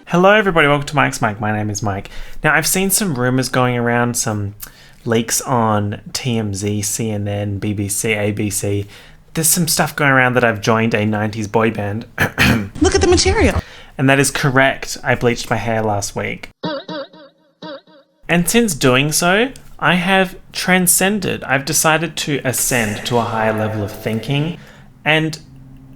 Hello everybody, welcome to mikes.mic. My name is Mike. Now I've seen some rumours going around, some leaks on TMZ, CNN, BBC, ABC. There's some stuff going around that I've joined a 90s boy band. Look at the material. And that is correct. I bleached my hair last week. And since doing so, I have transcended. I've decided to ascend to a higher level of thinking. And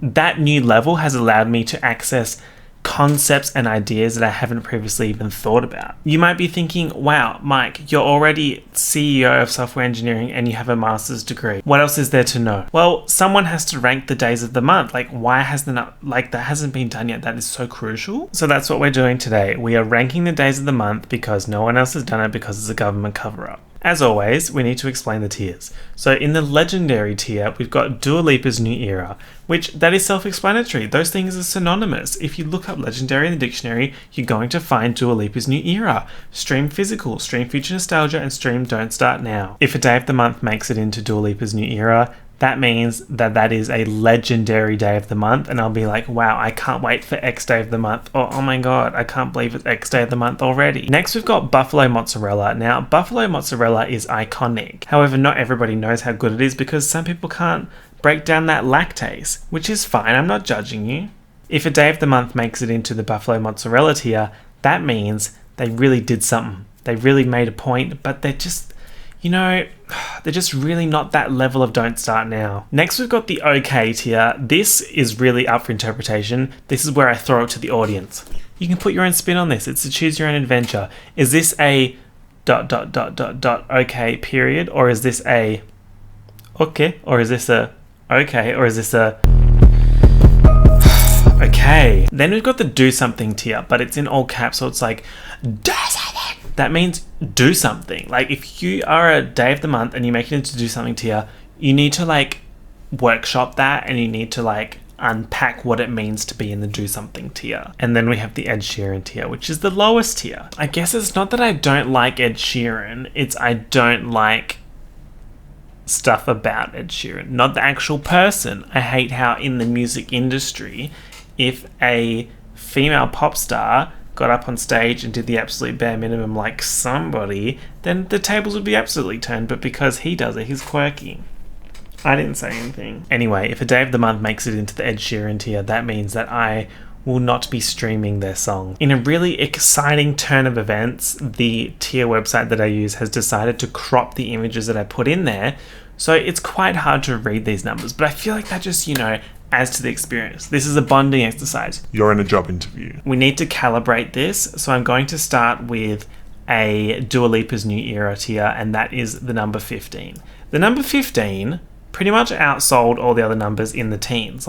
that new level has allowed me to access concepts and ideas that I haven't previously even thought about. You might be thinking, wow, Mike, you're already CEO of software engineering and you have a master's degree. What else is there to know? Well, someone has to rank the days of the month. Why hasn't that hasn't been done yet? That is so crucial. So that's what we're doing today. We are ranking the days of the month because no one else has done it because it's a government cover-up. As always, we need to explain the tiers. So in the legendary tier, we've got Dua Lipa's New Era, which that is self-explanatory. Those things are synonymous. If you look up legendary in the dictionary, you're going to find Dua Lipa's New Era. Stream Physical, Stream Future Nostalgia, and Stream Don't Start Now. If a day of the month makes it into Dua Lipa's New Era, that means that is a legendary day of the month, and I'll be like, wow, I can't wait for X day of the month. Oh my god, I can't believe it's X day of the month already. Next, we've got Buffalo Mozzarella. Now, Buffalo Mozzarella is iconic. However, not everybody knows how good it is because some people can't break down that lactase, which is fine. I'm not judging you. If a day of the month makes it into the Buffalo Mozzarella tier, that means they really did something. They really made a point, but they're just really not that level of Don't Start Now. Next, we've got the OK tier. This is really up for interpretation. This is where I throw it to the audience. You can put your own spin on this. It's a choose your own adventure. Is this a ... OK period? Or is this a okay? Or is this a okay? Or is this a okay? Then we've got the do something tier, but it's in all caps, so it's like do something. That means do something. If you are a day of the month and you make it into do something tier, you need to workshop that and you need to unpack what it means to be in the do something tier. And then we have the Ed Sheeran tier, which is the lowest tier. I guess it's not that I don't like Ed Sheeran, it's I don't like stuff about Ed Sheeran, not the actual person. I hate how in the music industry, if a female pop star got up on stage and did the absolute bare minimum like somebody, then the tables would be absolutely turned, but because he does it, he's quirky. I didn't say anything. Anyway, if a day of the month makes it into the Ed Sheeran tier, that means that I will not be streaming their song. In a really exciting turn of events, the tier website that I use has decided to crop the images that I put in there, so it's quite hard to read these numbers, but I feel like that just, adds to the experience. This is a bonding exercise. You're in a job interview. We need to calibrate this, so I'm going to start with a Dua Lipa's New Era tier, and that is the number 15. The number 15 pretty much outsold all the other numbers in the teens.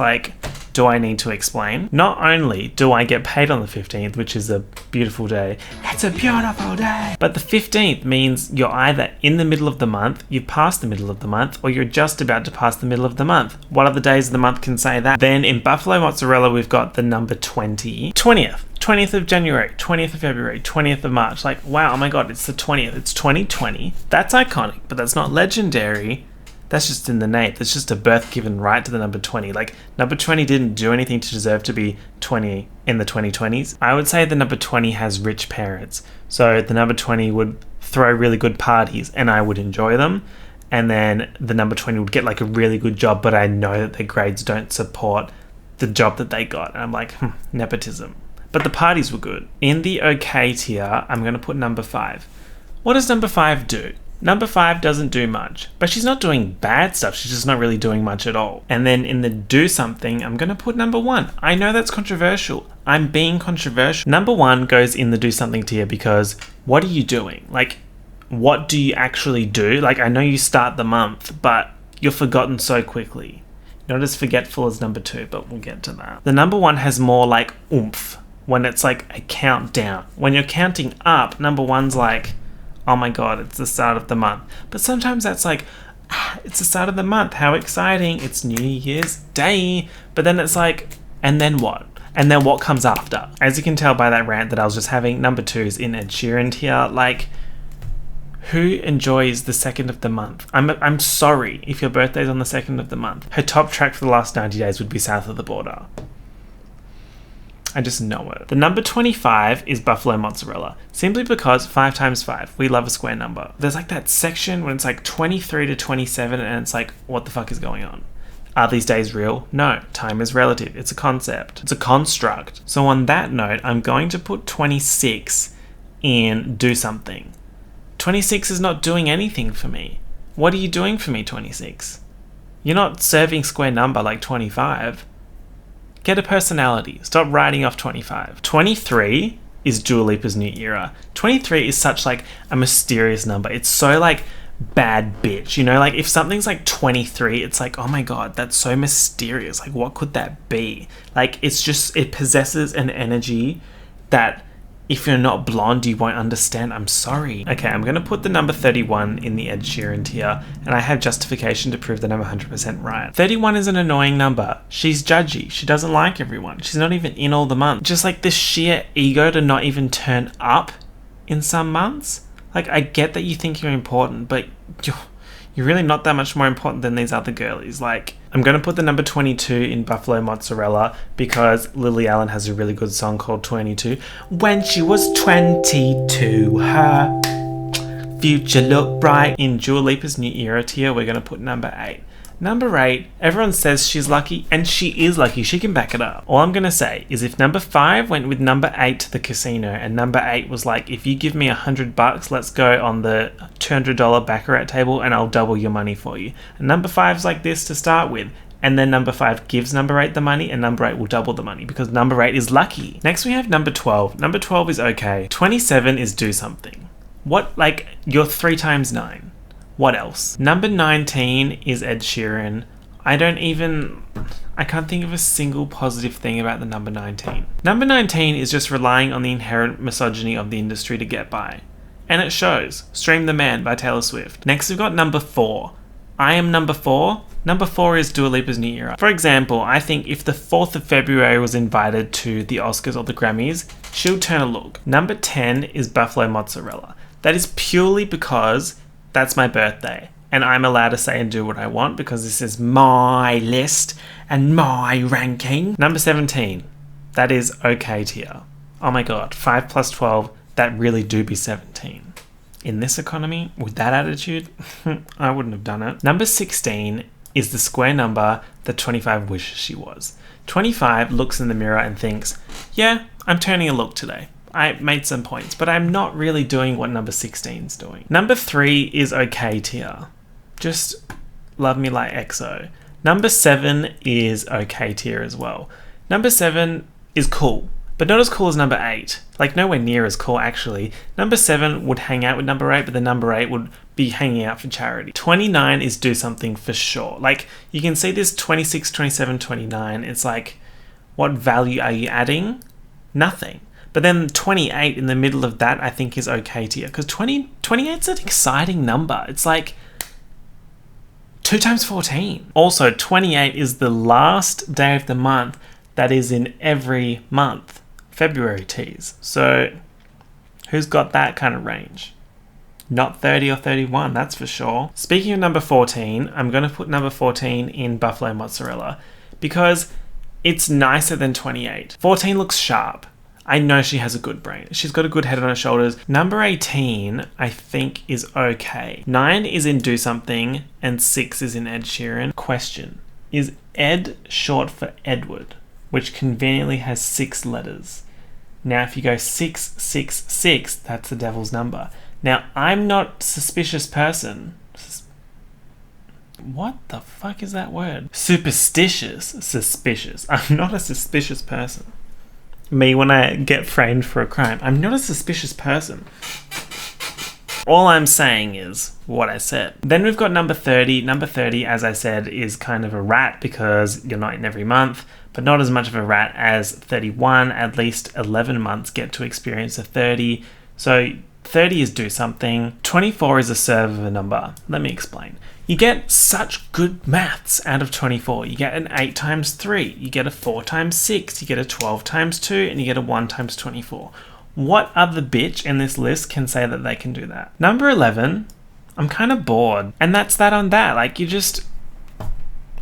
Do I need to explain? Not only do I get paid on the 15th, which is a beautiful day. It's a beautiful day. But the 15th means you're either in the middle of the month, you've passed the middle of the month, or you're just about to pass the middle of the month. What other days of the month can say that? Then in Buffalo Mozzarella, we've got the number 20. 20th of January, 20th of February, 20th of March. Wow, oh my god, it's the 20th. It's 2020. That's iconic, but that's not legendary. That's just in the name. That's just a birth given right to the number 20. Number 20 didn't do anything to deserve to be 20 in the 2020s. I would say the number 20 has rich parents. So the number 20 would throw really good parties and I would enjoy them. And then the number 20 would get a really good job, but I know that their grades don't support the job that they got. And I'm like, nepotism. But the parties were good. In the OK tier, I'm going to put number 5. What does number 5 do? Number 5 doesn't do much, but she's not doing bad stuff. She's just not really doing much at all. And then in the do something, I'm going to put number 1. I know that's controversial. I'm being controversial. Number 1 goes in the do something tier because what are you doing? What do you actually do? I know you start the month, but you're forgotten so quickly. Not as forgetful as number 2, but we'll get to that. The number 1 has more oomph when it's a countdown. When you're counting up, number 1's oh my god, it's the start of the month. But sometimes that's it's the start of the month. How exciting. It's New Year's Day. But then it's and then what? And then what comes after? As you can tell by that rant that I was just having, number 2's in Ed Sheeran here. Who enjoys the 2nd of the month? I'm sorry if your birthday's on the 2nd of the month. Her top track for the last 90 days would be South of the Border. I just know it. The number 25 is buffalo mozzarella, simply because 5 times 5. We love a square number. There's like that section when it's like 23 to 27 and it's like, what the fuck is going on? Are these days real? No, time is relative. It's a concept. It's a construct. So on that note, I'm going to put 26 in do something. 26 is not doing anything for me. What are you doing for me, 26? You're not serving square number like 25. Get a personality. Stop writing off 25. 23 is Dua Lipa's new era. 23 is such like a mysterious number. It's so like bad bitch, you know, like if something's like 23, it's like, oh my god, that's so mysterious. Like what could that be? Like it's just, it possesses an energy that if you're not blonde, you won't understand. I'm sorry. Okay, I'm going to put the number 31 in the Ed Sheeran tier, and I have justification to prove that I'm 100% right. 31 is an annoying number. She's judgy. She doesn't like everyone. She's not even in all the months. Just like this sheer ego to not even turn up in some months. Like, I get that you think you're important, but you're really not that much more important than these other girlies. Like, I'm going to put the number 22 in buffalo mozzarella because Lily Allen has a really good song called 22. When she was 22, her future looked bright. In Dua Lipa's new era tier, we're going to put number 8. Number 8, everyone says she's lucky, and she is lucky. She can back it up. All I'm going to say is if number 5 went with number 8 to the casino, and number 8 was like, if you give me $100, let's go on the $200 baccarat table and I'll double your money for you. And number 5's like this to start with. And then number 5 gives number 8 the money, and number 8 will double the money because number 8 is lucky. Next we have number 12. Number 12 is okay. 27 is do something. What, like, you're 3 times 9. What else? Number 19 is Ed Sheeran. I can't think of a single positive thing about the number 19. Number 19 is just relying on the inherent misogyny of the industry to get by. And it shows. Stream the Man by Taylor Swift. Next we've got number 4. I am number 4. Number 4 is Dua Lipa's new era. For example, I think if the 4th of February was invited to the Oscars or the Grammys, she'll turn a look. Number 10 is buffalo mozzarella. That is purely because that's my birthday, and I'm allowed to say and do what I want because this is my list and my ranking. Number 17, that is okay tier. Oh my god, 5 plus 12, that really do be 17. In this economy, with that attitude, I wouldn't have done it. Number 16 is the square number that 25 wishes she was. 25 looks in the mirror and thinks, yeah, I'm turning a look today. I made some points, but I'm not really doing what number 16 is doing. Number 3 is okay tier. Just love me like EXO. Number 7 is okay tier as well. Number 7 is cool, but not as cool as number 8. Like nowhere near as cool actually. Number 7 would hang out with number 8, but the number 8 would be hanging out for charity. 29 is do something for sure. Like you can see this 26, 27, 29. It's like, what value are you adding? Nothing. But then 28 in the middle of that, I think is okay tier. Because 28's an exciting number. It's like 2 times 14. Also, 28 is the last day of the month that is in every month. February teas. So, who's got that kind of range? Not 30 or 31, that's for sure. Speaking of number 14, I'm going to put number 14 in buffalo mozzarella. Because it's nicer than 28. 14 looks sharp. I know she has a good brain. She's got a good head on her shoulders. Number 18, I think, is okay. 9 is in Do Something, and 6 is in Ed Sheeran. Question. Is Ed short for Edward, which conveniently has 6 letters? Now, if you go 666, that's the devil's number. Now, I'm not a suspicious person. What the fuck is that word? Superstitious. Suspicious. I'm not a suspicious person. Me when I get framed for a crime. I'm not a suspicious person. All I'm saying is what I said. Then we've got number 30. Number 30, as I said, is kind of a rat because you're not in every month, but not as much of a rat as 31. At least 11 months get to experience a 30. So 30 is do something. 24 is a serve of a number. Let me explain. You get such good maths out of 24. You get an 8 times 3. You get a 4 times 6. You get a 12 times 2. And you get a 1 times 24. What other bitch in this list can say that they can do that? Number 11, I'm kind of bored. And that's that on that. Like, you just...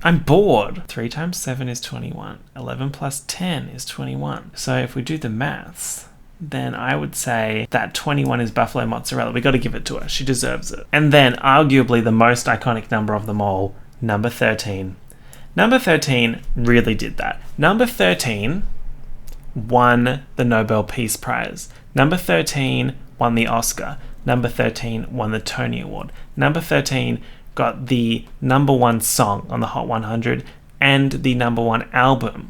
I'm bored. 3 times 7 is 21. 11 plus 10 is 21. So if we do the maths, then I would say that 21 is buffalo mozzarella. We got to give it to her. She deserves it. And then arguably the most iconic number of them all, number 13. Number 13 really did that. Number 13 won the Nobel Peace Prize. Number 13 won the Oscar. Number 13 won the Tony Award. Number 13 got the number 1 song on the Hot 100 and the number 1 album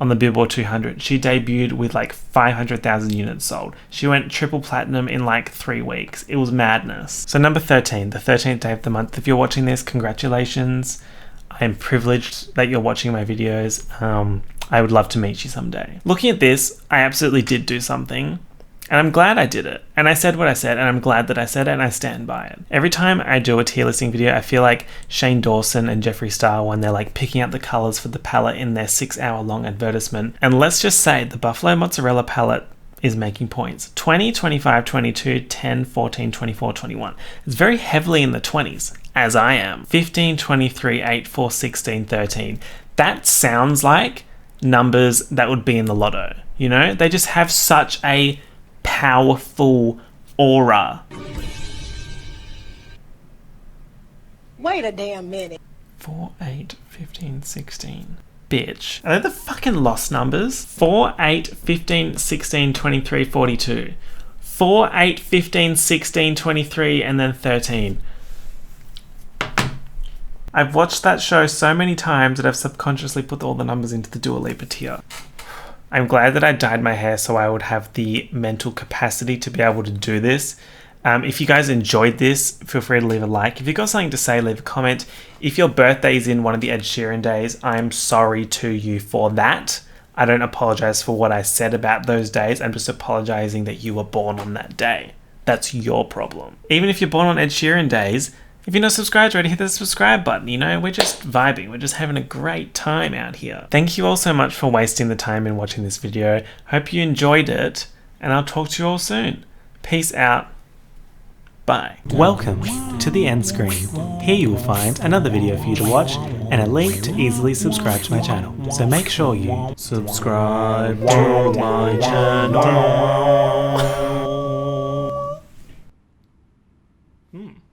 on the Billboard 200. She debuted with like 500,000 units sold. She went triple platinum in like 3 weeks. It was madness. So number 13, the 13th day of the month. If you're watching this, congratulations. I'm privileged that you're watching my videos. I would love to meet you someday. Looking at this, I absolutely did do something. And I'm glad I did it. And I said what I said, and I'm glad that I said it, and I stand by it. Every time I do a tier listing video, I feel like Shane Dawson and Jeffree Star when they're like picking out the colors for the palette in their 6-hour-long advertisement. And let's just say the buffalo mozzarella palette is making points. 20, 25, 22, 10, 14, 24, 21. It's very heavily in the 20s, as I am. 15, 23, 8, 4, 16, 13. That sounds like numbers that would be in the lotto. You know, they just have such a powerful aura. Wait a damn minute. 4, 8, 15, 16. Bitch. Are they the fucking lost numbers? 4, 8, 15, 16, 23, 42. 4, 8, 15, 16, 23, and then 13. I've watched that show so many times that I've subconsciously put all the numbers into the Dua Lipa tier. I'm glad that I dyed my hair so I would have the mental capacity to be able to do this. If you guys enjoyed this, feel free to leave a like. If you've got something to say, leave a comment. If your birthday is in one of the Ed Sheeran days, I'm sorry to you for that. I don't apologize for what I said about those days. I'm just apologizing that you were born on that day. That's your problem. Even if you're born on Ed Sheeran days, if you're not subscribed already, hit the subscribe button. You know, we're just vibing. We're just having a great time out here. Thank you all so much for wasting the time in watching this video. Hope you enjoyed it, and I'll talk to you all soon. Peace out. Bye. Welcome to the end screen. Here you will find another video for you to watch and a link to easily subscribe to my channel. So make sure you subscribe to my channel.